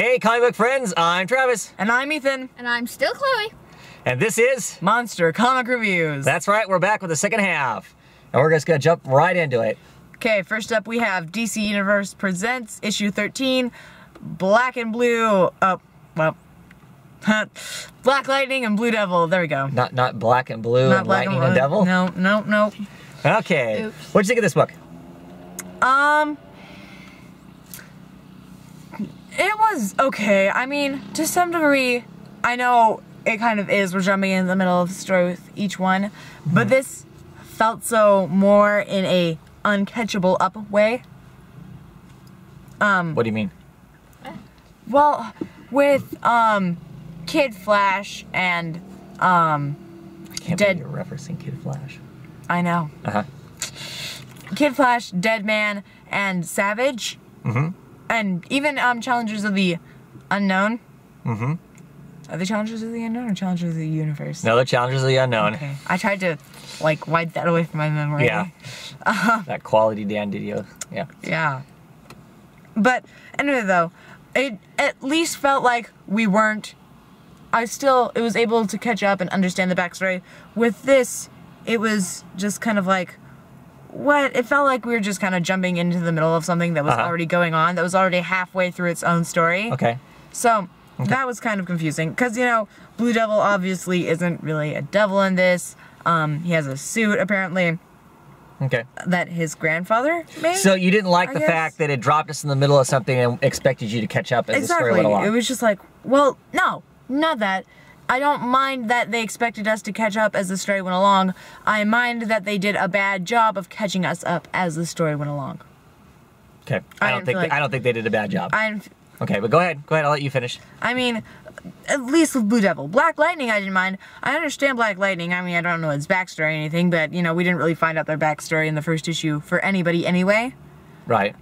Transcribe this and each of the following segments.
Hey, comic book friends, I'm Travis. And I'm Ethan. And I'm still Chloe. And this is Monster Comic Reviews. That's right, we're back with the second half. And we're just gonna jump right into it. Okay, first up we have DC Universe Presents issue 13, Black and Blue, Black Lightning and Blue Devil. There we go. Not Black and Blue Not and Black Lightning and Devil? No. Okay. Oops. What'd you think of this book? It was okay. I mean, to some degree, I know it kind of is. We're jumping in the middle of the story with each one, but this felt so more in a uncatchable up way. What do you mean? Well, with Kid Flash and I can't Dead. believe you're referencing Kid Flash. I know. Kid Flash, Deadman, and Savage. And even Challengers of the Unknown. Are they Challengers of the Unknown or Challengers of the Universe? No, the Challengers of the Unknown. Okay. I tried to like wipe that away from my memory. Yeah. That quality Dan Didio. Yeah. Yeah. But anyway though, it at least felt like we weren't, it was able to catch up and understand the backstory. With this, it was just kind of like, it felt like we were just kind of jumping into the middle of something that was already going on, that was already halfway through its own story. Okay. So, that was kind of confusing, because, you know, Blue Devil obviously isn't really a devil in this. He has a suit, apparently, Okay. that his grandfather made. So you didn't like I the guess. fact that it dropped us in the middle of something and expected you to catch up as the story went along? It was just like, well, no, not that. I don't mind that they expected us to catch up as the story went along. I mind that they did a bad job of catching us up as the story went along. Okay. I don't think they did a bad job. Okay, but go ahead. I'll let you finish. I mean, at least with Blue Devil. Black Lightning, I didn't mind. I understand Black Lightning. I mean, I don't know its backstory or anything, but, you know, we didn't really find out their backstory in the first issue for anybody anyway. Right.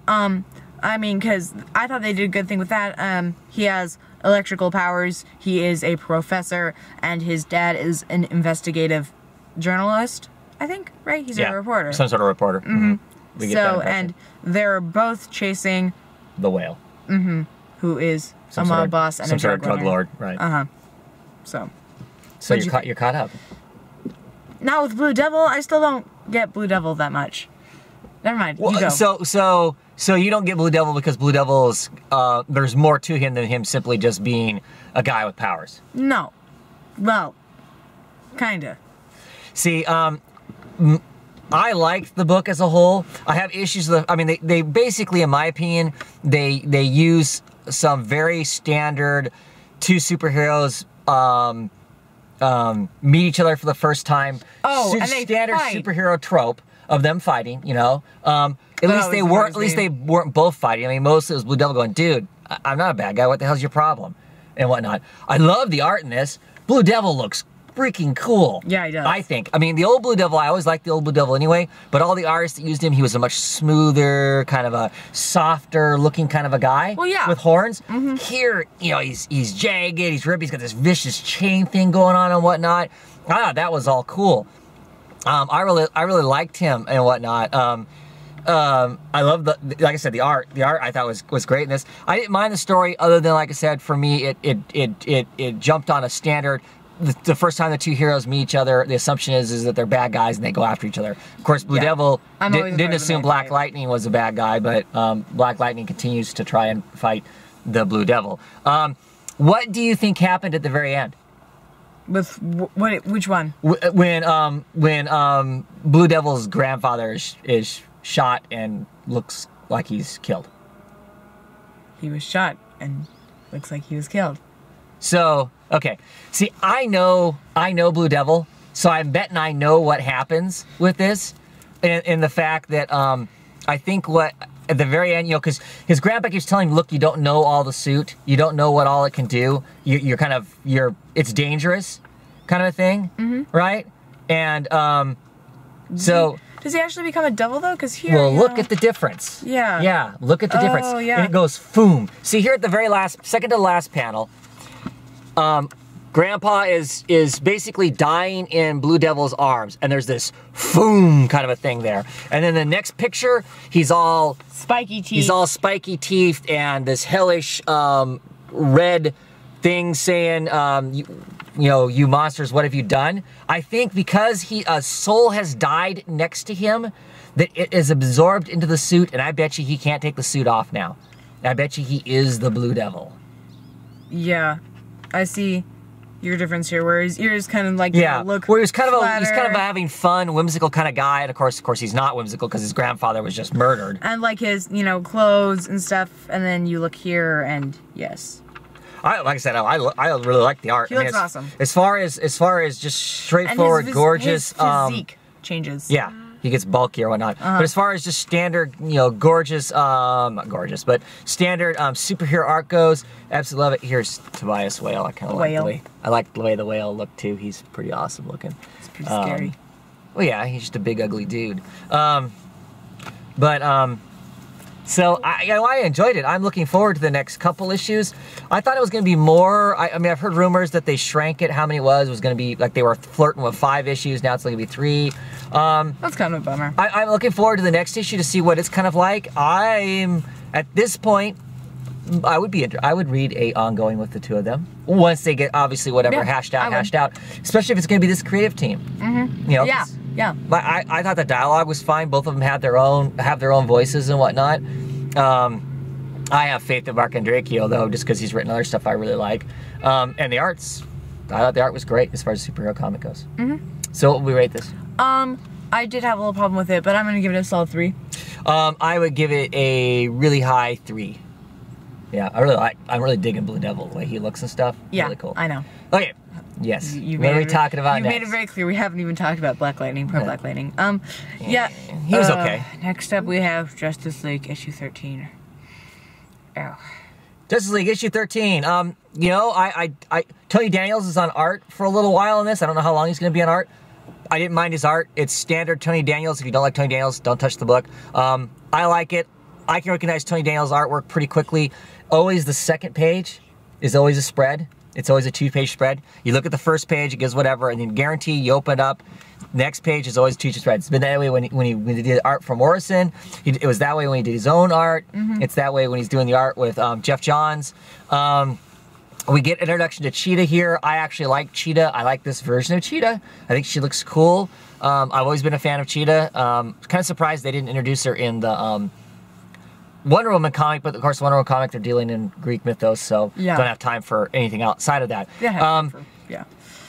I mean, because I thought they did a good thing with that. He has electrical powers, he is a professor, and his dad is an investigative journalist, I think, right? He's a reporter. Some sort of reporter. We get that So, impression. and they're both chasing The Whale. who is Some a sort mob of- boss and some a sort drug of drug runner. lord, right? So, So What'd you you're caught up. now with Blue Devil, I still don't get Blue Devil that much. Never mind, you go. So you don't get Blue Devil because Blue Devil's there's more to him than him simply just being a guy with powers. No. Well, kinda. See, I liked the book as a whole. I have issues with. I mean, they basically, in my opinion, they use some very standard two superheroes meet each other for the first time. Oh, and they standard fight. superhero trope of them fighting. You know, at least they weren't. At least they weren't both fighting. I mean, mostly it was Blue Devil going, "Dude, I'm not a bad guy. What the hell's your problem?" and whatnot. I love the art in this. Blue Devil looks freaking cool. Yeah, he does. I think. I mean, the old Blue Devil, I always liked the old Blue Devil anyway, but all the artists that used him, he was a much smoother, kind of a softer looking kind of a guy. Well, yeah. With horns. Here, you know, he's jagged, he's ripped, he's got this vicious chain thing going on and whatnot. I thought that was all cool. I really liked him and whatnot. I love like I said, the art I thought was great in this. I didn't mind the story other than, like I said, for me, it jumped on a standard. The first time the two heroes meet each other, the assumption is that they're bad guys and they go after each other. Of course, Blue Devil didn't assume Black Lightning was a bad guy, but Black Lightning continues to try and fight the Blue Devil. What do you think happened at the very end? With which one? When Blue Devil's grandfather is shot and looks like he's killed. He was shot and looks like he was killed. So, okay. See, I know Blue Devil, so I'm betting I know what happens with this. In the fact that I think what at the very end, you know, because his grandpa keeps telling him, look, you don't know all the suit, you don't know what all it can do. It's dangerous, kind of a thing, right? And so. Does he actually become a devil though? Because here, well, look at the difference. Yeah. Yeah, look at the difference. Oh, yeah. And it goes boom. See here at the very second to the last panel, Grandpa is basically dying in Blue Devil's arms, and there's this boom kind of a thing there. And then the next picture, he's all spiky teeth. He's all spiky teeth and this hellish red thing saying, you monsters, what have you done? I think because a soul has died next to him, that it is absorbed into the suit, and I bet you he can't take the suit off now. I bet you he is the Blue Devil. Yeah, I see your difference here, where his ears kind of like look where he's kind of flatter. a having fun, whimsical kind of guy, and of course he's not whimsical because his grandfather was just murdered. And like his, clothes and stuff, and then you look here, and yes. Like I said, I really like the art. He looks awesome. As far as just straightforward, and gorgeous. His physique changes. Yeah, he gets bulky or whatnot. But as far as just standard, gorgeous, not gorgeous, but standard superhero art goes, absolutely love it. Here's Tobias Whale. I kind of like the way the whale looked too. He's pretty awesome looking. It's pretty scary. Well, yeah, he's just a big ugly dude. So I enjoyed it. I'm looking forward to the next couple issues. I thought it was going to be more. I mean, I've heard rumors that they shrank it. How many it was going to be, like they were flirting with 5 issues. Now it's going to be 3. That's kind of a bummer. I'm looking forward to the next issue to see what it's kind of like. I'm, at this point, I would read a ongoing with the two of them. Once they get, obviously, whatever hashed out. Especially if it's going to be this creative team. Mm-hmm. Yeah. But I thought the dialogue was fine. Both of them have their own voices and whatnot. I have faith in Mark Andracchio though, just because he's written other stuff I really like. And I thought the art was great as far as superhero comic goes. Mm-hmm. So what would we rate this? I did have a little problem with it, but I'm gonna give it a solid 3. I would give it a really high 3. Yeah, I'm really digging Blue Devil, the way he looks and stuff. Yeah, really cool. I know. Okay. Yes. What are we talking about next? You made it very clear. We haven't even talked about Black Lightning, Black Lightning. Yeah. He was okay. Next up, we have Justice League issue 13. Oh. Justice League issue 13. Tony Daniels is on art for a little while in this. I don't know how long he's going to be on art. I didn't mind his art. It's standard Tony Daniels. If you don't like Tony Daniels, don't touch the book. I like it. I can recognize Tony Daniels' artwork pretty quickly. Always the second page is always a spread. It's always a 2-page spread. You look at the first page, it gives whatever, and then guarantee you open it up. Next page is always a 2-page spread. It's been that way when he did art for Morrison. It was that way when he did his own art. Mm-hmm. It's that way when he's doing the art with Jeff Johns. We get introduction to Cheetah here. I actually like Cheetah. I like this version of Cheetah. I think she looks cool. I've always been a fan of Cheetah. Kind of surprised they didn't introduce her in the Wonder Woman comic, but of course Wonder Woman comic, they're dealing in Greek mythos, so don't have time for anything outside of that.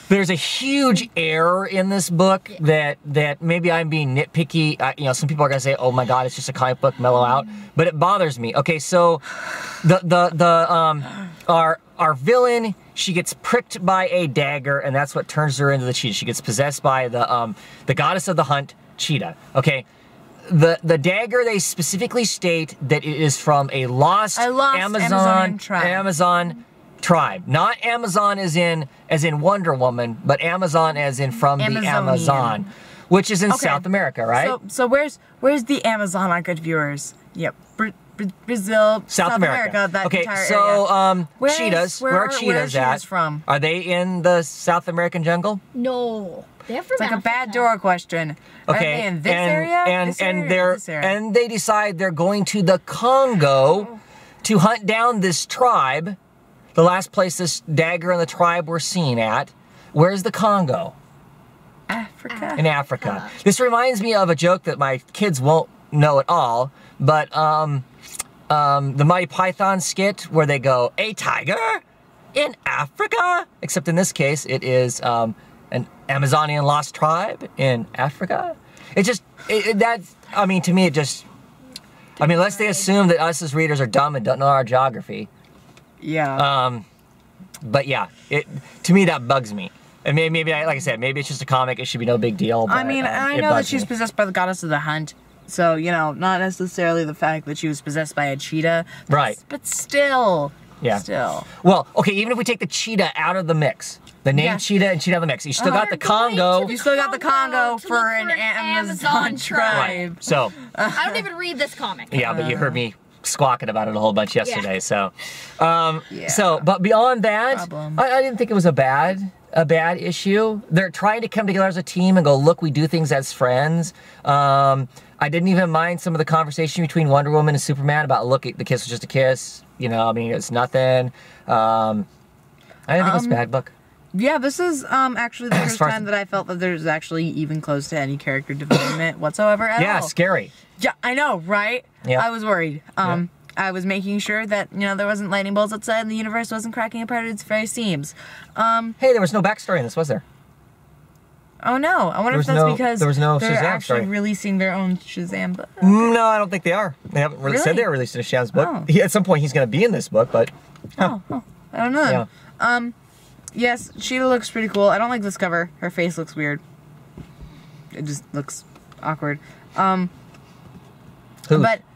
There's a huge error in this book that maybe I'm being nitpicky. Some people are gonna say, "Oh my God, it's just a comic book, mellow out," but it bothers me. Okay, so our villain, she gets pricked by a dagger, and that's what turns her into the cheetah. She gets possessed by the goddess of the hunt, Cheetah. Okay. The dagger, they specifically state that it is from a lost Amazon tribe. Not Amazon as in Wonder Woman, but Amazon as in from the Amazon, which is in South America, right? So where's the Amazon, our good viewers? Yep. Brazil, South America. That entire area. Cheetahs. Where are cheetahs at? From? Are they in the South American jungle? No. They're from It's like Africa. a bad door question. Okay, Are they in this area? And they decide they're going to the Congo to hunt down this tribe. The last place this dagger and the tribe were seen at. Where's the Congo? Africa. In Africa. This reminds me of a joke that my kids won't know at all, but the Monty Python skit where they go, "A tiger in Africa," except in this case it is an Amazonian lost tribe in Africa. To me, unless they assume that us as readers are dumb and don't know our geography. Yeah. But yeah, to me that bugs me. And maybe, like I said, maybe it's just a comic. It should be no big deal. But, I know that she's possessed by the goddess of the hunt. So, not necessarily the fact that she was possessed by a cheetah. Right. But still. Yeah. Still. Well, okay, even if we take the cheetah out of the mix, the name Cheetah and cheetah out of the mix, you still got the Congo. You still got the Congo for an Amazon tribe. Right. So. I don't even read this comic. Yeah, but you heard me squawking about it a whole bunch yesterday. So, Yeah. but beyond that, Problem. I didn't think it was a bad issue. They're trying to come together as a team and go, look, we do things as friends. I didn't even mind some of the conversation between Wonder Woman and Superman about, look, the kiss was just a kiss. You know, I mean, it's nothing. I didn't think it was a bad book. Yeah, this is actually the As first far as- time that I felt that there's actually even close to any character development whatsoever at Yeah, all. scary. Yeah, I know, right? Yeah. I was worried. I was making sure that, you know, there wasn't lightning bolts outside and the universe wasn't cracking apart at its very seams. Hey, there was no backstory in this, was there? Oh no, I wonder if There that's was no- because there was no they're Shazam actually story. releasing their own Shazam book. No, I don't think they are. They haven't really said Really? they were releasing a Shazam's book. Oh. At some point, he's going to be in this book, but I don't know. yeah. Yes, Cheetah looks pretty cool. I don't like this cover. Her face looks weird. It just looks awkward.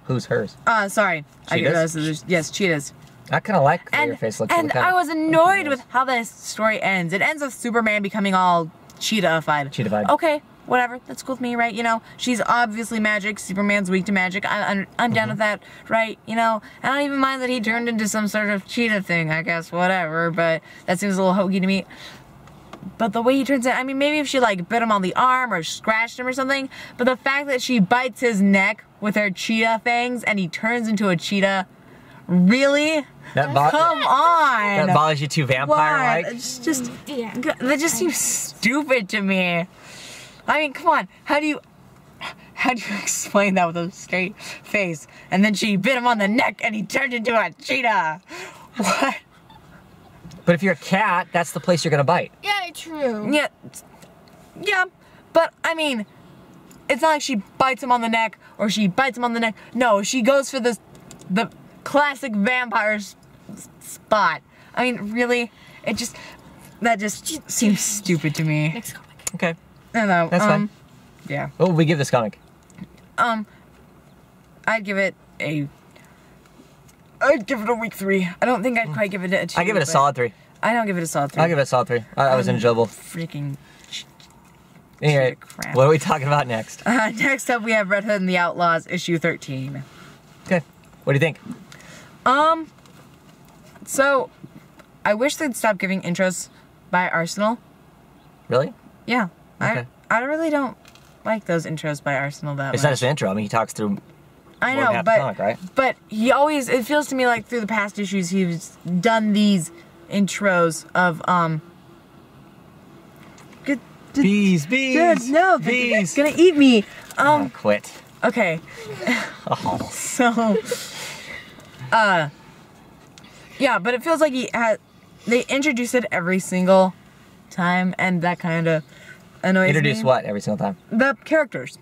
Who's hers? Sorry. Cheetahs? Yes, cheetahs. I kind of like the way And, your face looks. and I was annoyed with how this story ends. It ends with Superman becoming all cheetah-ified. Cheetah-fied. Okay, whatever. That's cool with me, right? You know, she's obviously magic. Superman's weak to magic. I'm down with that, right? You know, I don't even mind that he turned into some sort of cheetah thing, I guess, whatever. But that seems a little hokey to me. But the way he turns it, I mean, maybe if she, like, bit him on the arm or scratched him or something, but the fact that she bites his neck with her cheetah fangs and he turns into a cheetah, really? That Come on! bothers you too vampire-like? Why? It's just, Yeah. that just seems stupid to me. I mean, come on, how do you explain that with a straight face? And then she bit him on the neck and he turned into a cheetah. What? But if you're a cat, that's the place you're going to bite. Yeah, true. Yeah, but I mean, it's not like she bites him on the neck or she bites him on the neck. No, she goes for the classic vampire spot. I mean, really, that just seems stupid to me. Next comic. Okay. I don't know. That's fine. Yeah. What would we give this comic? I'd give it a week 3. I don't think I'd quite give it a 2. I give it a but solid 3. I don't give it a solid 3. I'll give it a solid 3. I was enjoyable. Freaking. Anyway, crap. what are we talking about next? Next up, we have Red Hood and the Outlaws, issue 13. Okay. What do you think? So, I wish they'd stop giving intros by Arsenal. Really? Yeah. Okay. I really don't like those intros by Arsenal that It's much. not just an intro. I mean, he talks through I more than know, half the comic, right? but he always, it feels to me like through the past issues he's done these intros of good Bees. Good, no, they're bees. gonna eat me. Oh, quit. Okay. Oh. So yeah, but it feels like they introduce it every single time and that kind of annoys Introduce me. what every single time? The characters.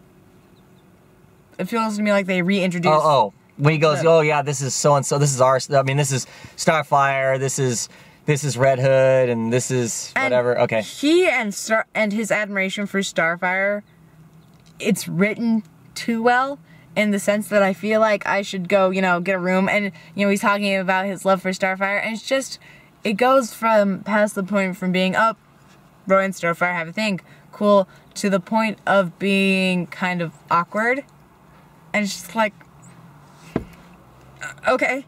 It feels to me like they reintroduce. Oh. When he goes, The- oh yeah, this is so and so. This is our. I mean, this is Starfire. This is Red Hood, and this is And whatever. Okay. He and his admiration for Starfire, it's written too well in the sense that I feel like I should go, get a room and, he's talking about his love for Starfire and it's just, it goes from past the point from being, oh, Roy and Starfire have a thing, cool, to the point of being kind of awkward. And it's just like, okay,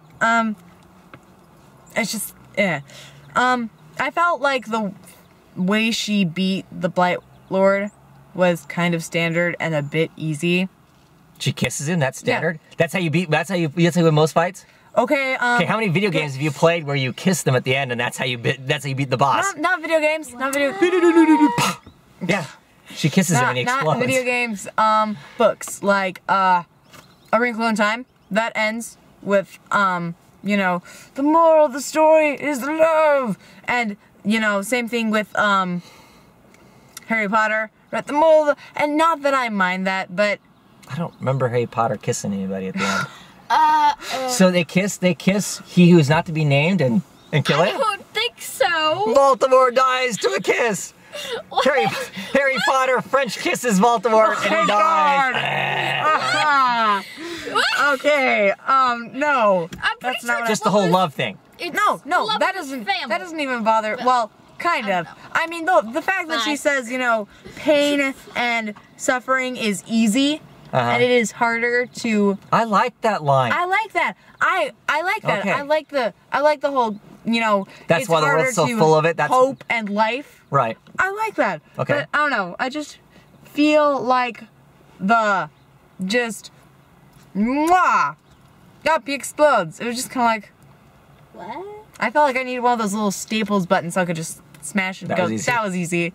it's just, yeah. I felt like the way she beat the Blight Lord was kind of standard and a bit easy. She kisses him. That's standard. That's how you beat. That's how you win most fights. Okay. Okay. How many video games have you played where you kiss them at the end and that's how you beat the boss? Not video games. Not video. Yeah. She kisses him and he explodes. Not video games. Books like A Wrinkle in Time that ends with the moral of the story is love, and same thing with Harry Potter. Right, the moral, and not that I mind that, but I don't remember Harry Potter kissing anybody at the end. So they kiss he who is not to be named and kill I him? don't think so. Baltimore dies to a kiss. Harry Potter French kisses Voldemort and he dies. okay, no. I'm pretty That's not sure what Just the whole love thing. it's No, love that of doesn't family. that doesn't even bother. Well, kind of. I mean, the fact that she Bye. says, pain and suffering is easy. and it is harder to. I like that line. I like that. I like that. Okay. I like the whole. That's it's why the harder world's so to full of it. That's hope and life. right. I like that. Okay. But I don't know. I just feel like just mwah, yup, he explodes. It was just kind of like, What? I felt like I needed one of those little staples buttons so I could just smash it and That go. was easy. That was easy.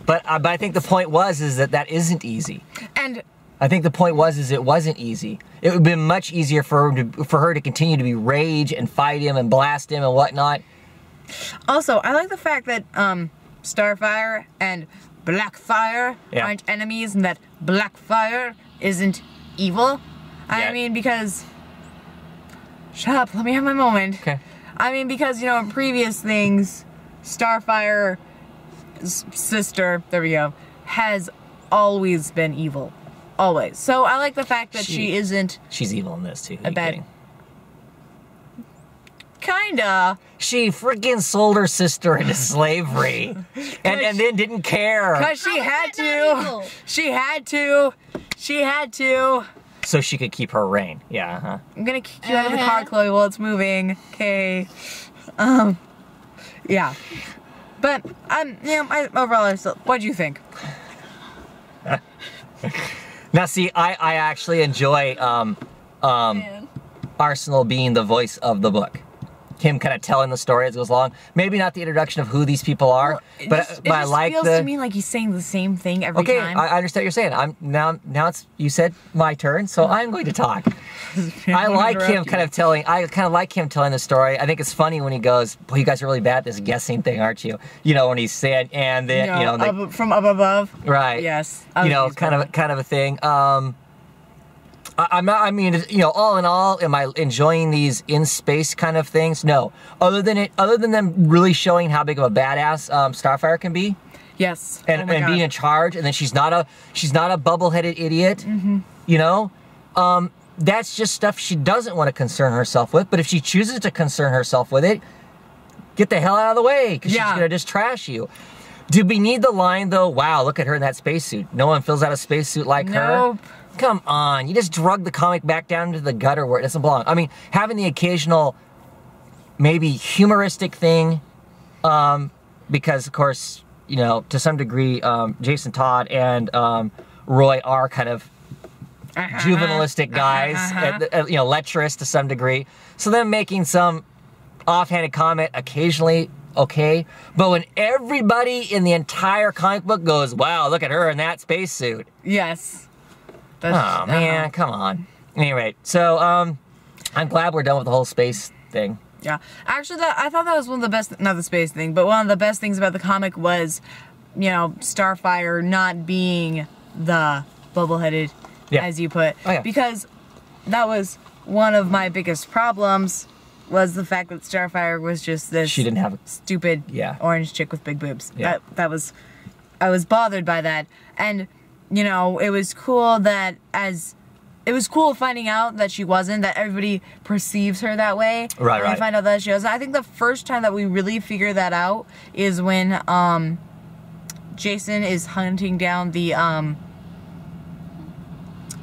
But I think the point is that isn't easy. And I think the point is it wasn't easy. It would have been much easier for her to continue to be rage and fight him and blast him and whatnot. also, I like the fact that Starfire and Blackfire Yeah. aren't enemies and that Blackfire isn't evil. I Yeah. mean, because... Shut up, let me have my moment. Okay. I mean, because, in previous things, Starfire's sister, there we go, has always been evil. Always. So I like the fact that she isn't She's evil in this too. Who a you bad... kidding? Kinda. She freaking sold her sister into slavery, and then didn't care, Because she How had is that not to. evil? She had to. She had to. so she could keep her reign. Yeah. Uh-huh. I'm gonna kick you out of the car, Chloe, while it's moving. Okay. Yeah. But overall, what do you think? Now, see, I actually enjoy Man. Arsenal being the voice of the book. Him kind of telling the story as it goes along. Maybe not the introduction of who these people are, but It I just like feels the. to me like he's saying the same thing every Okay, time. I understand what you're saying. I'm now it's you said my turn, so I'm going to talk. I like him kind of telling. I kind of like him telling the story. I think it's funny when he goes, "Boy, you guys are really bad at this guessing thing, aren't you?" When he's saying, and then from up above. right, Yes. kind of a thing. I'm not. I mean, all in all, am I enjoying these in space kind of things? No. Other than them really showing how big of a badass Starfire can be, Yes. and Oh my being God. in charge, and then she's not a bubble-headed idiot. Mm-hmm. That's just stuff she doesn't want to concern herself with. But if she chooses to concern herself with it, get the hell out of the way, because she's gonna just trash you. Do we need the line though? Wow, look at her in that spacesuit. No one fills out a spacesuit like her. Nope. Come on, you just drug the comic back down into the gutter where it doesn't belong. I mean, having the occasional, maybe humoristic thing, because of course, to some degree, Jason Todd and Roy are kind of juvenilistic guys, lecherous to some degree. So them making some offhanded comment occasionally, okay. But when everybody in the entire comic book goes, wow, look at her in that spacesuit. Yes. Oh man, come on. Anyway, so I'm glad we're done with the whole space thing. Yeah. Actually, I thought that was one of the best, not the space thing, but one of the best things about the comic was, Starfire not being the bubble-headed, as you put. Oh, yeah. Because that was one of my biggest problems, was the fact that Starfire was just this She didn't have stupid orange chick with big boobs. Yeah. I was bothered by that. And, it was cool it was cool finding out that she wasn't, that everybody perceives her that way. Right, and right. we find out that she wasn't. I think the first time that we really figure that out is when Jason is hunting down the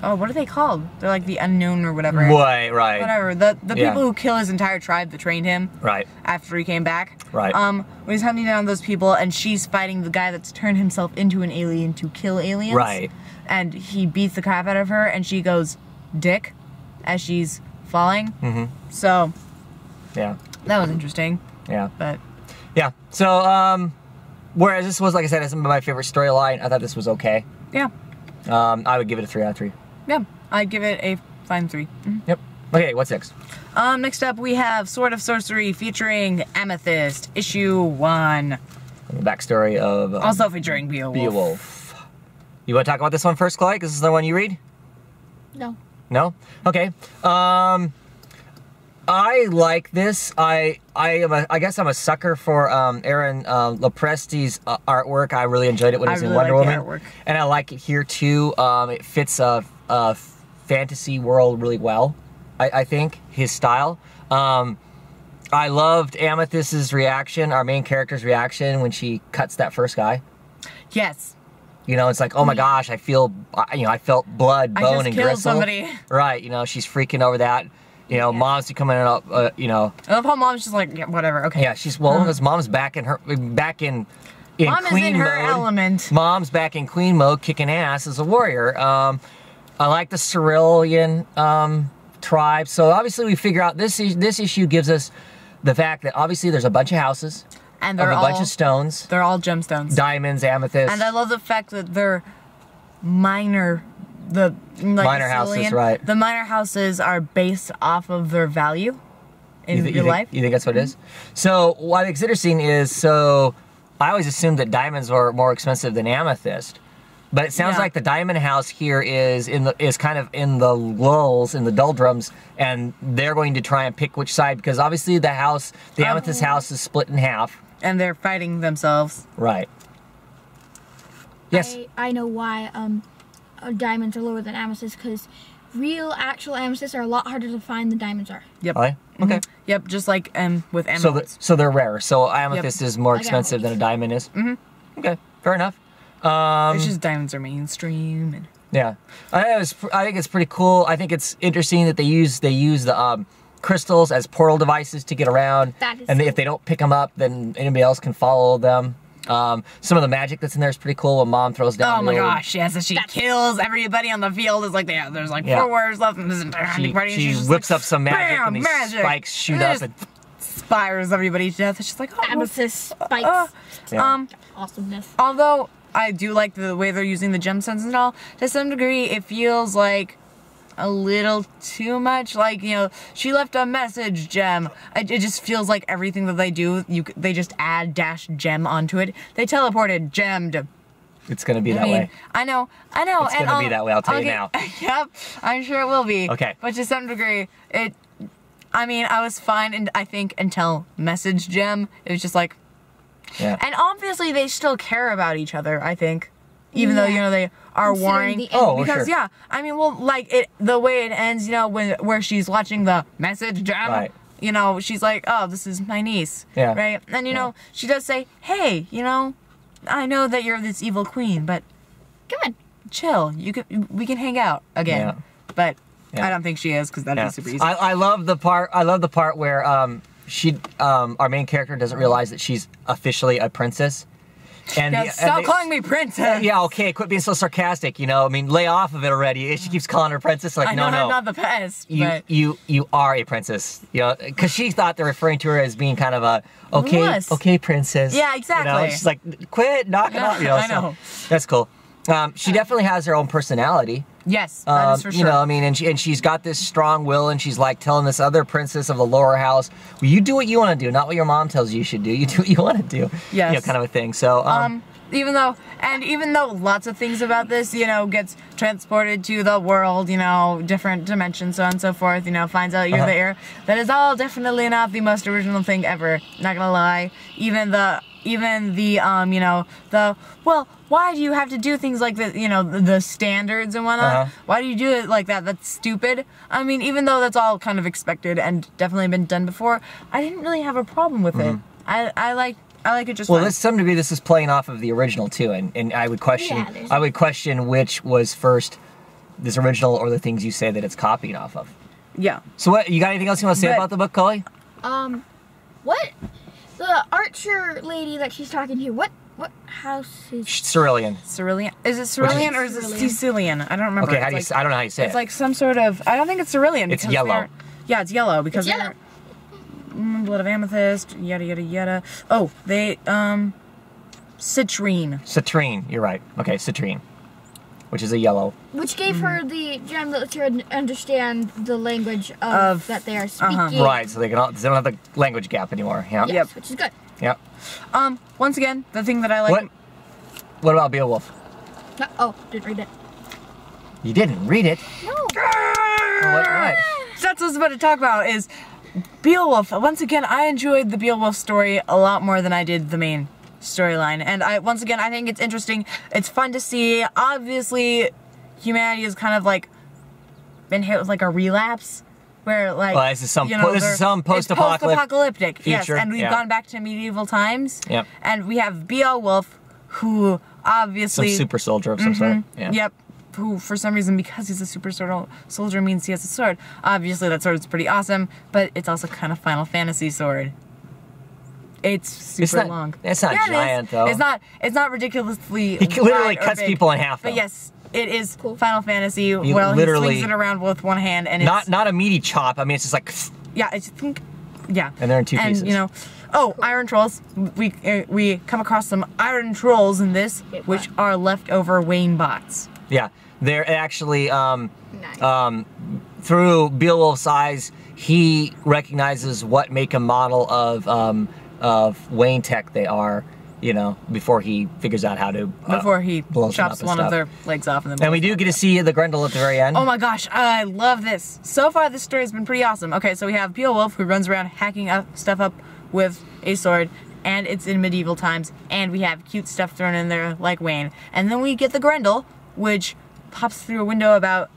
what are they called? They're like the unknown or whatever. Right. Whatever. The Yeah. people who kill his entire tribe that trained him. Right. After he came back. Right. When he's hunting down those people and she's fighting the guy that's turned himself into an alien to kill aliens. Right. And he beats the crap out of her and she goes, "Dick," as she's falling. Mm-hmm. So Yeah. that was interesting. Yeah. But Yeah. So whereas this was, like I said, it's my favorite storyline, I thought this was okay. yeah. I would give it a 3 out of 3. Yeah. I'd give it a fine 3. Mhm. Yep. Okay, what's next? Next up we have Sword of Sorcery featuring Amethyst, issue 1. The backstory of Also featuring Beowulf. Beowulf. You want to talk about this one first, Chloe? Because this is the one you read? No. No? Okay. I like this. I guess I'm a sucker for Aaron Lopresti's artwork. I really enjoyed it when it was in Wonder like the Woman, artwork. and I like it here too. It fits a fantasy world really well. I think his style. I loved Amethyst's reaction, our main character's reaction when she cuts that first guy. Yes. You know, it's like, oh my gosh, I felt blood, I bone, just and killed gristle. somebody. Right, you know, she's freaking over that. You know, Yeah. mom's coming up, you know. I love how mom's just like, yeah, whatever, okay. Yeah, because mom's back in Mom is queen in her mode. element. Mom's back in queen mode, kicking ass as a warrior. I like the Cerulean tribe. So obviously we figure out this issue gives us the fact that obviously there's a bunch of houses And of they're a all, bunch of stones, they're all gemstones. diamonds, amethysts. And I love the fact that they're minor, Minor houses, Cerulean, right. The minor houses are based off of their value in you real life. You think that's what it is? So what I think is interesting is, so I always assumed that diamonds were more expensive than amethyst. But it sounds Yeah. like the diamond house here is kind of in the lulls, in the doldrums, and they're going to try and pick which side, because obviously the amethyst house is split in half. And they're fighting themselves. Right. Yes. I know why diamonds are lower than amethysts, because real actual amethysts are a lot harder to find than diamonds are. Yep. Oh, yeah? Okay. Yep, just like with So emeralds. so they're rare. So amethyst is more Like expensive than a diamond is. Mm-hmm. Okay. Fair enough. It's just diamonds are mainstream. And Yeah, I think it's pretty cool. I think it's interesting that they use the crystals as portal devices to get around, That is and cool. if they don't pick them up, then anybody else can follow them. Some of the magic that's in there is pretty cool. When mom throws down, oh my the old- gosh, yes, and she kills everybody on the field. It's like there's like Yeah. 4 warriors left in this entire hunting party. and she she's just whips like, up some magic, bam, and these magic. spikes shoot And up. it And just spires everybody to death. It's just like, oh, Amethyst spikes. yeah. Awesomeness. Although I do like the way they're using the gemstones and all, to some degree it feels like a little too much. Like, you know, she left a message gem. It just feels like everything that they do, they just add dash gem onto it. They teleported gemmed. it's gonna be that way. I know. It's and gonna be that way, I'll tell you now. Yep, I'm sure it will be. Okay. But to some degree, I was fine, and I think until message gem, it was just like, Yeah. and obviously they still care about each other, I think. Even though, Yeah. you know, they are Considering warring. the Oh, end. Because sure. yeah, I mean, well, like the way it ends, you know, where she's watching the message gem, Right. you know, she's like, oh, this is my niece, Yeah. right? And you know, she does say, hey, you know, I know that you're this evil queen, but Come on. chill, we can hang out again. Yeah. But Yeah. I don't think she is, because that'd Yeah. be super easy. I love the part where our main character doesn't realize that she's officially a princess. And yeah, stop calling me princess. Yeah, okay, quit being so sarcastic, you know. I mean, lay off of it already. She keeps calling her princess, like, I know no. I'm not the best, you, but you are a princess, you know, because she thought they're referring to her as being kind of a Was. okay princess. Yeah, You know, exactly. she's like, quit, knock it Yeah, off. You know, I so know. that's cool. She definitely has her own personality. yes, that is for sure. You know, I mean, and she's got this strong will, and she's like telling this other princess of the lower house, well, you do what you want to do, not what your mom tells you should do. You do what you want to do. Yes. You know, kind of a thing. So, even though lots of things about this, you know, gets transported to the world, you know, different dimensions, so on and so forth, you know, finds out you're the heir. That is all definitely not the most original thing ever. Not gonna lie. Even the you know, well, why do you have to do things like that, you know, the standards and whatnot? Why do you do it like that? That's stupid. I mean, even though that's all kind of expected and definitely been done before, I didn't really have a problem with it. I like it just well, fine. to some degree, this is playing off of the original too, and I would question, Yeah, I would question which was first, this original or the things you say that it's copying off of. Yeah. So, what you got anything else you want to say But- about the book, Cully? What? The archer lady that she's talking to, what house is... Cerulean. Cerulean. Is it Cerulean or is it Cerulean. Sicilian? I don't remember. Okay, It's I don't know how you say It's it. like some sort of. I don't think it's Cerulean. It's because yellow. Yeah, it's yellow because It's they're blood of amethyst. Yada yada yada. Oh, they citrine. Citrine. You're right. Okay, citrine, which is a yellow. Which gave her the gem that lets her understand the language of that they are speaking. Right. So they don't have the language gap anymore. Yeah. Yes, Yep. which is good. Yep. Once again, the thing that I like. What about Beowulf? Oh, didn't read it. You didn't read it. No. What? That's what I was about to talk about. Is Beowulf. Once again, I enjoyed the Beowulf story a lot more than I did the main storyline, and I think it's interesting. It's fun to see. Obviously, humanity has kind of like been hit with like a relapse. Where like, Well, this is some you know, this is some it's post-apocalyptic post-apocalyptic, yes, future, and we've yeah. gone back to medieval times. Yep. And we have Beowulf, who Some obviously super soldier of some sort. Yeah. Yep. Who, for some reason, because he's a super soldier, means he has a sword. Obviously, that sword is pretty awesome, but it's also kind of Final Fantasy sword. It's super long. It's not giant though. It's not ridiculously. He literally wide or cuts big. people in half. Though. But yes, it is Cool. Final Fantasy. He literally swings it around with one hand, and it's not a meaty chop. I mean, it's just like. yeah, yeah. And they're in two pieces. And you know, iron trolls. We come across some iron trolls in this, Wait, which what? are leftover Wayne bots. Yeah, they're actually Nice. through Beowulf's eyes, he recognizes what make and model of Wayne tech they are. You know, before he figures out how to Before he blows them chops up and one of stuff. their legs off, and then. And we do get to see the Grendel at the very end. Oh my gosh, I love this. So far, this story has been pretty awesome. Okay, so we have Beowulf, who runs around hacking stuff up with a sword, and it's in medieval times, and we have cute stuff thrown in there like Wayne. And then we get the Grendel, which pops through a window about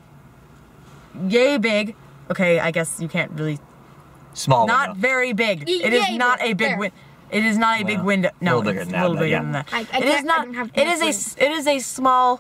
yay big. Okay, I guess you can't really... Small Not window. very big. Yay It is not big. a big There. window. It is not a big Well, window. No, a little bigger it's than a little that, but bigger yeah. than that. I It can't- is I not. don't have It is a smaller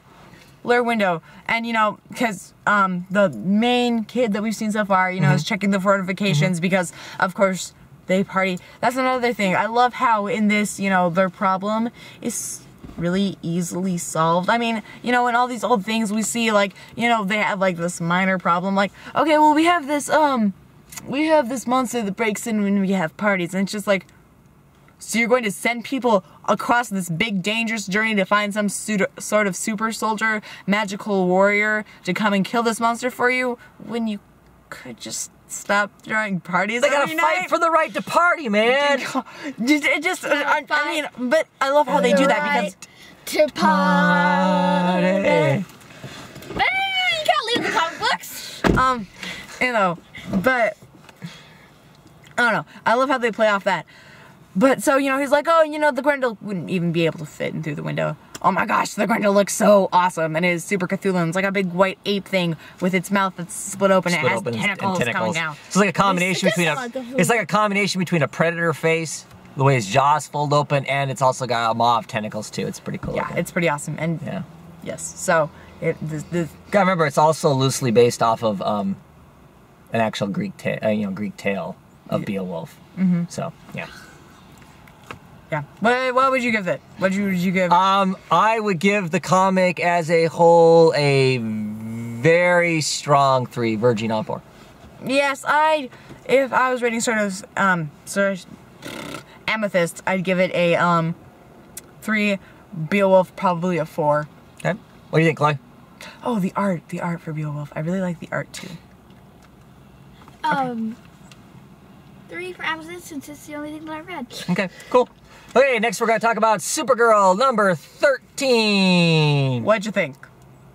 window, and you know, because the main kid that we've seen so far, you know, is checking the fortifications because, of course, they party. That's another thing. I love how in this, you know, their problem is really easily solved. I mean, you know, in all these old things we see, like, you know, they have like this minor problem, like, okay, well, we have this monster that breaks in when we have parties, and it's just like, so you're going to send people across this big dangerous journey to find some sort of super soldier, magical warrior to come and kill this monster for you when you could just stop throwing parties They gotta every fight night? for the right to party, man. I mean, but I love how they do that because to party. Party. You can't leave the comic books. you know, but I don't know. I love how they play off that. But so, you know, he's like, oh, you know, the Grendel wouldn't even be able to fit in through the window. Oh my gosh, the Grendel looks so awesome, and it is super Cthulhu. It's like a big white ape thing with its mouth that's split open. Split it has open and tentacles coming out. So it's like a combination It's between just like a it's like a combination between a predator face, the way his jaws fold open, and it's also got a maw of tentacles too. It's pretty cool. Yeah, looking. it's pretty awesome. And yeah. yes, so this Gotta remember, it's also loosely based off of an actual Greek tale of Beowulf. Mm-hmm. So yeah. yeah. What would you give it? What would you give? I would give the comic as a whole a very strong 3, verging on 4. Yes, if I was rating sort of Amethyst, I'd give it a 3. Beowulf probably a 4. Okay. What do you think, Chloe? Oh, the art for Beowulf. I really like the art too. 3 for Amazon, since it's the only thing that I read. Okay, cool. Okay, next we're gonna talk about Supergirl number 13. What'd you think?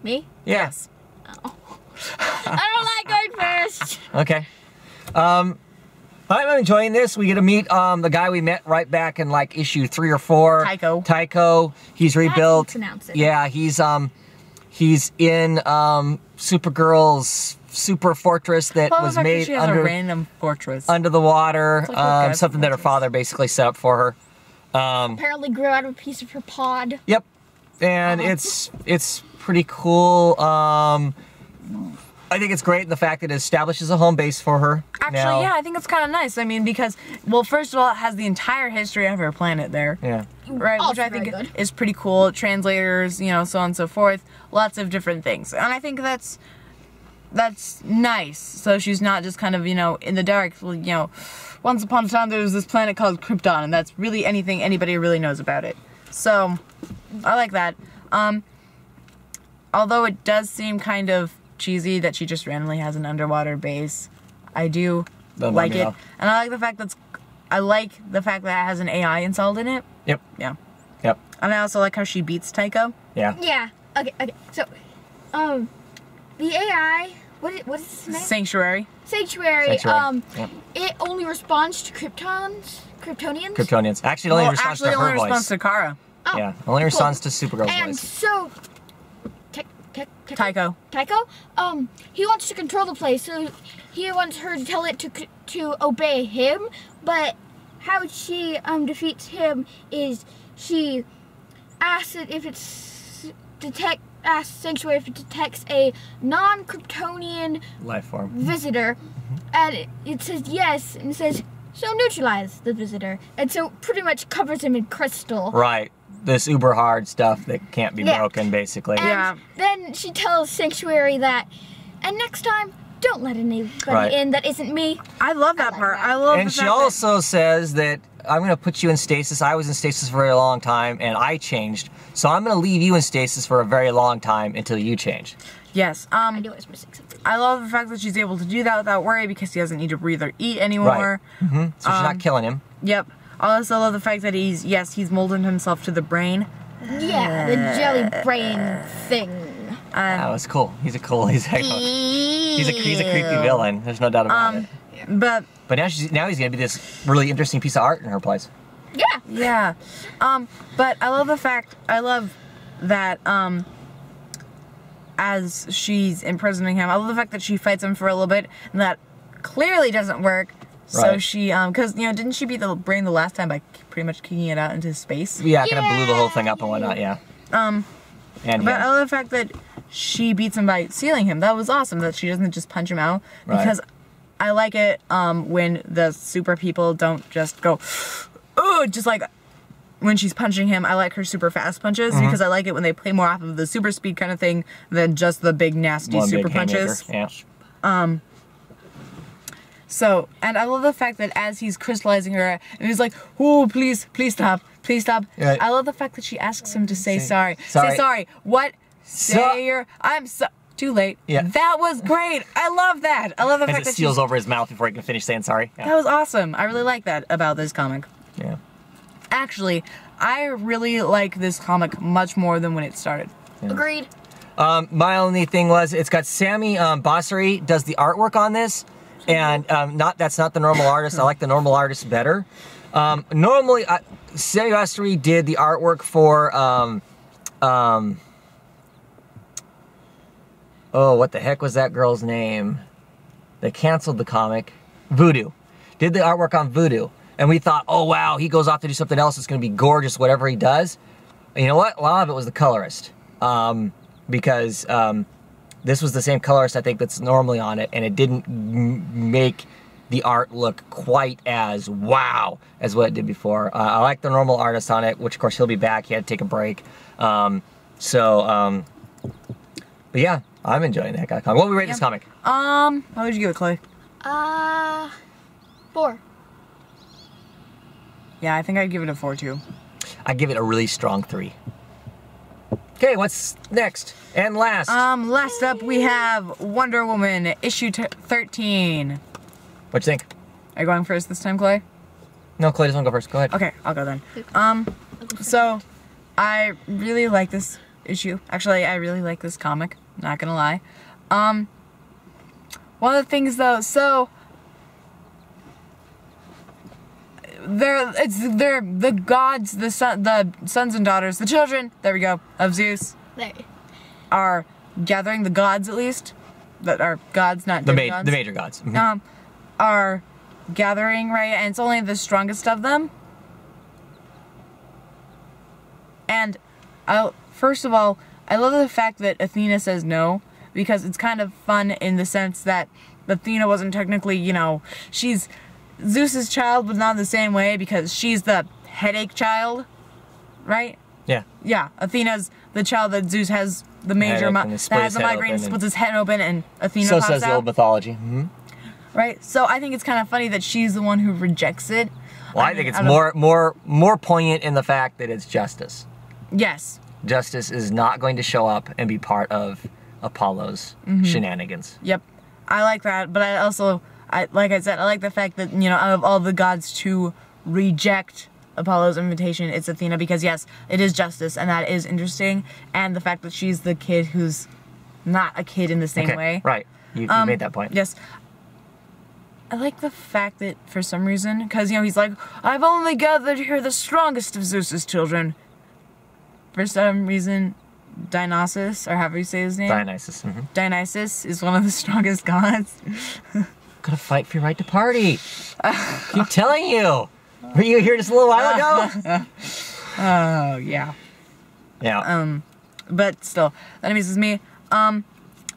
Me? Yes. I don't like going first. Okay. I'm enjoying this. We get to meet the guy we met right back in like issue 3 or 4. Tycho. He's rebuilt. Pronounce it. Yeah, he's in Supergirl's super fortress that Well, was the fact that made she has a random fortress. under the water. like, okay, Something that her fortress. father basically set up for her. Apparently grew out of a piece of her pod. Yep. And it's pretty cool. I think it's great in the fact that it establishes a home base for her. Actually, now. yeah, I think it's kind of nice. I mean, because, well, first of all, it has the entire history of her planet there. Yeah. Right, Also which I very think good. is pretty cool. Translators, you know, so on and so forth. Lots of different things. And I think that's nice. So she's not just kind of, you know, in the dark. You know, once upon a time there was this planet called Krypton, and that's really anything anybody really knows about it. So, I like that. Although it does seem kind of cheesy that she just randomly has an underwater base, I do Doesn't like bum me it. out. And I like the fact that it has an AI installed in it. Yep. Yeah. Yep. And I also like how she beats Tycho. Yeah. Yeah. Okay. So, the AI. What is his name? Sanctuary. Sanctuary. Sanctuary. Yep. It only responds to Kryptonians. Kryptonians. Actually, it only responds to actually, her only responds voice. to Kara. Oh, Yeah. Only responds to Supergirl's and voice. so, Tycho. he wants to control the place, so he wants her to tell it to obey him. But how she defeats him is she asks it if asks Sanctuary if it detects a non-Kryptonian Life form. visitor, and it says yes, and it says, so neutralize the visitor, and so pretty much covers him in crystal. Right. This uber hard stuff that can't be Yeah. broken, basically. And Yeah. then she tells Sanctuary that, and next time, don't let anybody Right. in that isn't me. I love that like part. that. I love And the she fact also says that I'm going to put you in stasis. I was in stasis for a long time, and I changed. So I'm going to leave you in stasis for a very long time until you change. that, yes. I knew I was missing something. I love the fact that she's able to do that without worry because he doesn't need to breathe or eat anymore. So she's not killing him. Yep. I also love the fact that he's molded himself to the brain. Yeah, the jelly brain thing. That was cool. He's a creepy villain. There's no doubt about it. But But now he's going to be this really interesting piece of art in her place. Yeah. yeah. But I love that as she's imprisoning him, I love the fact that she fights him for a little bit and that clearly doesn't work. So Right. she because didn't she beat the brain the last time by pretty much kicking it out into space? Yeah, kind of blew the whole thing up and whatnot, yeah. And But I him. love the fact that she beats him by sealing him. That was awesome that she doesn't just punch him out. Right. Because I like it when the super people don't just go, oh, just like when she's punching him. I like her super fast punches Mm-hmm. because I like it when they play more off of the super speed kind of thing than just the big nasty One super big haymaker, punches. Yeah. So, and I love the fact that as he's crystallizing her, and he's like, oh, please stop, please stop. Right. I love the fact that she asks him to say Say- sorry. sorry. Say sorry. What? So- Say your, too late. Yeah. That was great. I love that. I love the As fact it that seals she's, over his mouth before he can finish saying sorry. that Yeah. was awesome. I really like that about this comic. Yeah. Actually, I really like this comic much more than when it started. Agreed. My only thing was it's got Sammy Bosseri does the artwork on this, and that's not the normal artist. I like the normal artist better. Normally, Sammy Bosseri did the artwork for oh, what the heck was that girl's name? They canceled the comic. Voodoo. Did the artwork on Voodoo. And we thought, oh wow, he goes off to do something else. It's going to be gorgeous, whatever he does. And you know what? A lot of it was the colorist. Because this was the same colorist, I think, that's normally on it. And it didn't make the art look quite as wow as what it did before. I like the normal artist on it, which of course he'll be back. He had to take a break. But yeah, I'm enjoying that guy. What would we rate this comic? How would you give it, Chloe? 4. Yeah, I think I'd give it a 4 too. I give it a really strong 3. Okay, what's next and last? Last up we have Wonder Woman issue 13. What you think? Are you going first this time, Chloe? No, Clay doesn't go first. Go ahead. Okay, I'll go then. So I really like this issue. Actually, I really like this comic. Not gonna lie. One of the things though, so they're the gods, the sons and daughters, the children. There we go, of Zeus There. are gathering, the gods at least that are gods, not The demigods. major gods. Mhm. Are gathering, right? And it's only the strongest of them. And first of all, I love the fact that Athena says no, because it's kind of fun in the sense that Athena wasn't technically, she's Zeus's child, but not the same way because she's the headache child, right? Yeah. Yeah, Athena's the child that Zeus has the major Headache that and split has his the head migraine, open and- splits his head open, and Athena So pops says the out. old mythology. Mm-hmm. Right? So I think it's kind of funny that she's the one who rejects it. Well, I think it's more poignant in the fact that it's Justice. Yes. Justice is not going to show up and be part of Apollo's shenanigans. Yep. I like that, but like I said, I like the fact that, out of all the gods to reject Apollo's invitation, it's Athena, because yes, it is Justice, and that is interesting, and the fact that she's the kid who's not a kid in the same Okay, way. right. You made that point. Yes. I like the fact that for some reason, because, he's like, I've only gathered here the strongest of Zeus's children. For some reason, Dionysus, or however you say his name. Dionysus. Mm-hmm. Dionysus is one of the strongest gods. Gonna fight for your right to party. Keep telling you. Were you here just a little while ago? Oh, yeah. Yeah. But still, that amuses me. I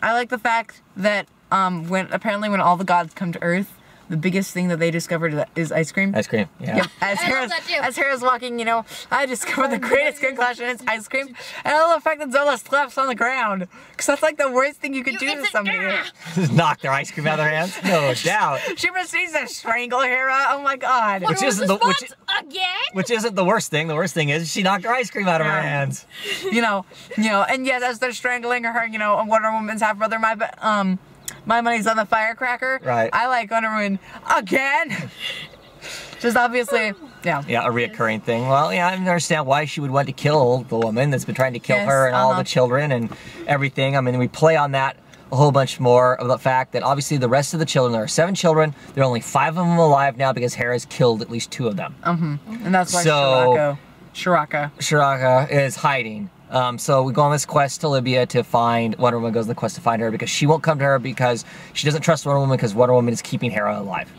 like the fact that when all the gods come to Earth, the biggest thing that they discovered is ice cream. Ice cream. Yeah. Yep. I love that too. As Hera's walking, I discovered the greatest concoction and it's ice cream. And I love the fact that Zola slaps on the ground. Because that's like the worst thing you could do to somebody. Just knock their ice cream out of their hands. No doubt. She proceeds to strangle Hera. Oh my god. Which isn't again? Which isn't the worst thing. The worst thing is she knocked her ice cream out of her hands. And yes, as they're strangling her, Wonder Woman's half brother, my money's on the firecracker. Right. I like Wonder Woman again. Just obviously, yeah. Yeah, a reoccurring thing. Well, yeah, I understand why she would want to kill the woman that's been trying to kill her and all the children and everything. I mean, we play on that a whole bunch more of the fact that obviously the rest of the children, there are 7 children, there are only 5 of them alive now because Hera's killed at least 2 of them. And that's why Shiraka is hiding. So we go on this quest to Libya to find Wonder Woman. Goes on the quest to find her because she won't come to her because she doesn't trust Wonder Woman because Wonder Woman is keeping Hera alive.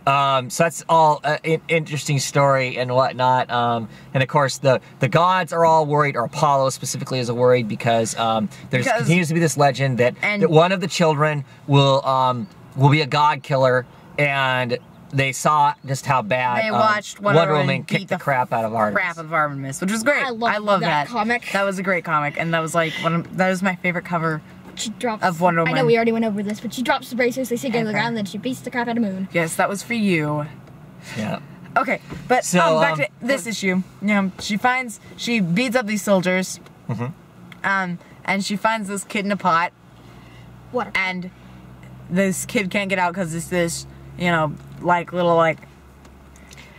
So that's all an interesting story and whatnot. And of course, the gods are all worried, or Apollo specifically is worried because there continues to be this legend that one of the children will be a god killer, and they saw just how bad they watched Wonder Woman kick the crap out of Artemis. Which was great. I love that comic. That was a great comic, and that was like that was my favorite cover. She drops, of Wonder Woman. I know we already went over this, but she drops the braces, they sink into the ground, and then she beats the crap out of Moon. Yes, that was for you. Yeah. Okay, but back to this issue. She beats up these soldiers. And she finds this kid in a pot. What? And this kid can't get out because it's this,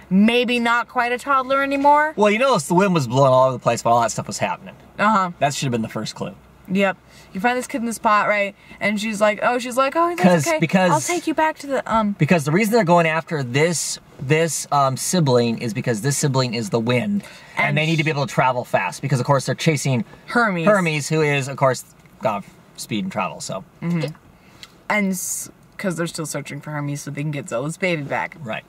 maybe not quite a toddler anymore. Well, the wind was blowing all over the place, but all that stuff was happening. That should have been the first clue. Yep. You find this kid in this pot, right? And she's like, oh, that's okay. Because I'll take you back to the Because the reason they're going after this sibling is because this sibling is the wind, and they need to be able to travel fast because of course they're chasing Hermes, who is of course god of speed and travel. So. And because they're still searching for Hermes so they can get Zola's baby back. Right.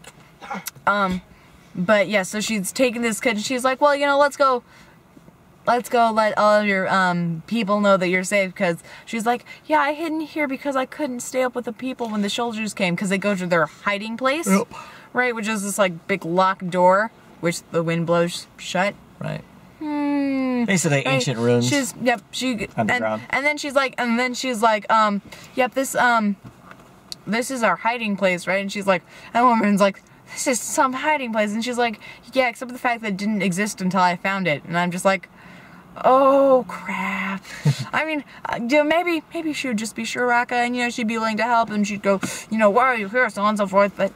But yeah, so she's taking this kid and she's like, well, let's go let all of your people know that you're safe, because she's like, yeah, I hid in here because I couldn't stay up with the people when the soldiers came, because they go to their hiding place, right, which is this like big locked door which the wind blows shut. Right. Basically ancient ruins. She's underground. And then she's like yep, this is our hiding place, right? And she's like, that woman's like, this is some hiding place, and she's like, yeah, except for the fact that it didn't exist until I found it. And I'm just like, oh crap. I mean, maybe she would just be Shiraka, and she'd be willing to help, and she'd go, why are you here, so on and so forth. But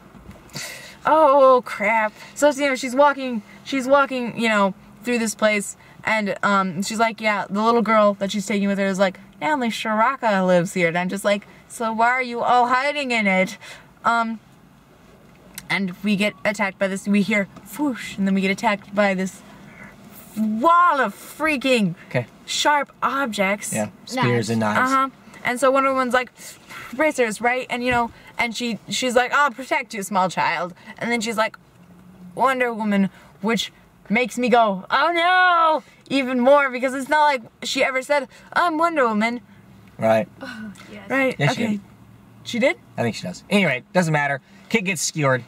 oh crap. So she's walking, through this place, and she's like, yeah, the little girl that she's taking with her is like, yeah, only Shiraka lives here. And I'm just like, so why are you all hiding in it? And we get attacked by this, we hear whoosh, and then we get attacked by this wall of freaking sharp objects. Yeah, spears and knives. And so Wonder Woman's like, bracers, right? And and she's like, I'll protect you, small child. And then she's like, Wonder Woman, which makes me go, oh no, even more, because it's not like she ever said, I'm Wonder Woman. Right. Oh, yes. Right, yes, okay. She did? I think she does. Anyway, doesn't matter. Kid gets skewered.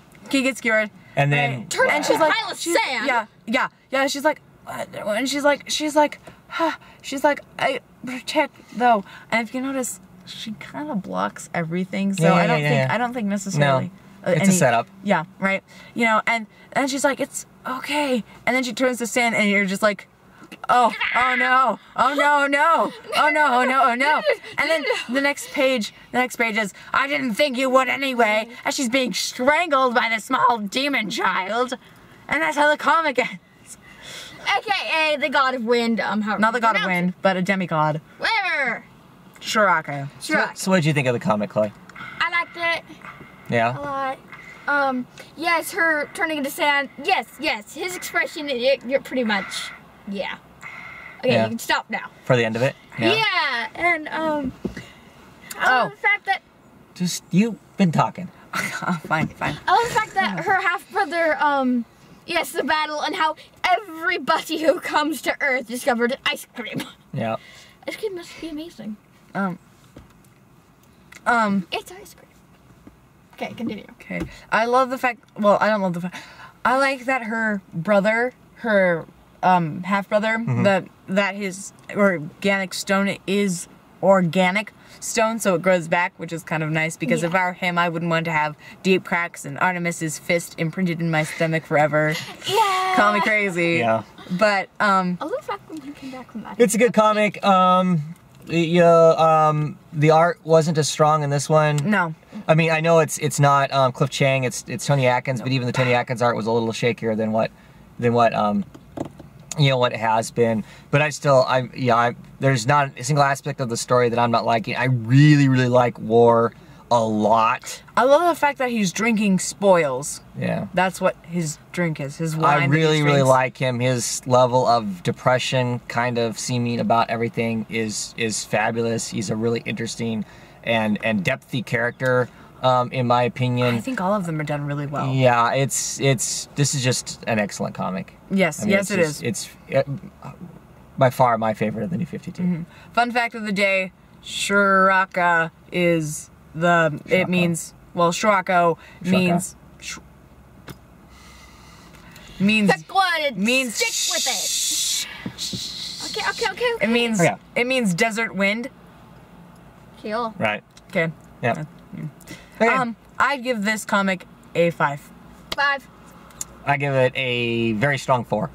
And then turns into a pile of sand. Yeah. She's like, and she's like, I protect though. And if you notice, she kind of blocks everything. So I don't think necessarily. No, it's a setup. Yeah, right. And she's like, it's okay. And then she turns to sand, and you're just like, oh no. And then the next page is, I didn't think you would anyway, as she's being strangled by the small demon child. And that's how the comic ends. AKA the god of wind, not the god of wind, but a demigod. Whatever. Shiraka. So what did you think of the comic, Chloe? I liked it. Yeah? A lot. Yes, her turning into sand. Yes. His expression, you're pretty much, yeah. Okay, you can stop now. For the end of it? Yeah, and, the fact that... Just, you've been talking. Fine. I love the fact that her half-brother, Yes, the battle and how everybody who comes to Earth discovered ice cream. Yeah. Ice cream must be amazing. It's ice cream. Okay, continue. Okay. I love the fact. Well, I don't love the fact. I like that her brother, her half brother, that his organic stone is organic stone, so it grows back, which is kind of nice. Because if I were him, I wouldn't want to have deep cracks and Artemis's fist imprinted in my stomach forever. Yeah. Call me crazy. Yeah. But I love the fact when he came back from that. It's a good comic. The art wasn't as strong in this one. no. I mean, I know it's not Cliff Chang, it's Tony Atkins, but even the Tony Atkins art was a little shakier than what what it has been. But there's not a single aspect of the story that I'm not liking. I really, really like War a lot. I love the fact that he's drinking spoils. Yeah. That's what his drink is. His wine. I that he really, really drinks. like him. His level of depression, kind of seeming about everything, is fabulous. He's a really interesting and depthy character, in my opinion. I think all of them are done really well. Yeah, this is just an excellent comic. Yes, I mean, yes, it is. It's by far my favorite of the New 52. Fun fact of the day: Shuraka is the. It Shurako. means Shurako means Pick one and means stick with it. Okay. It means Okay. it means desert wind. Cool. Right. Okay. Yeah. Okay. I'd give this comic a 5. 5. I give it a very strong 4.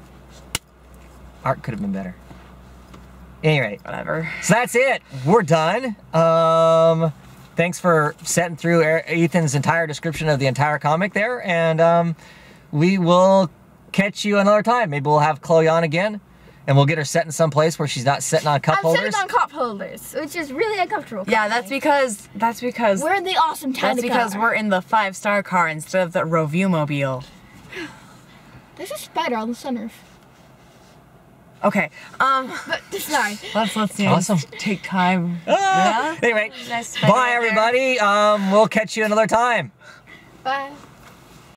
Art could have been better. Anyway, Whatever. so that's it. We're done. Thanks for setting through Ethan's entire description of the entire comic there, and we will catch you another time. Maybe we'll have Chloe on again, and we'll get her set in some place where she's not sitting on cup I'm holders. sitting on cup holders, which is really uncomfortable. Yeah, that's because We're in the awesome that's Tiny because car. we're in the 5-star car instead of the Review-mobile. There's a spider on the sunroof. Okay. But sorry. Let's Awesome. take time. Ah! Yeah? Anyway, Nice spider bye out there. everybody. We'll catch you another time. Bye.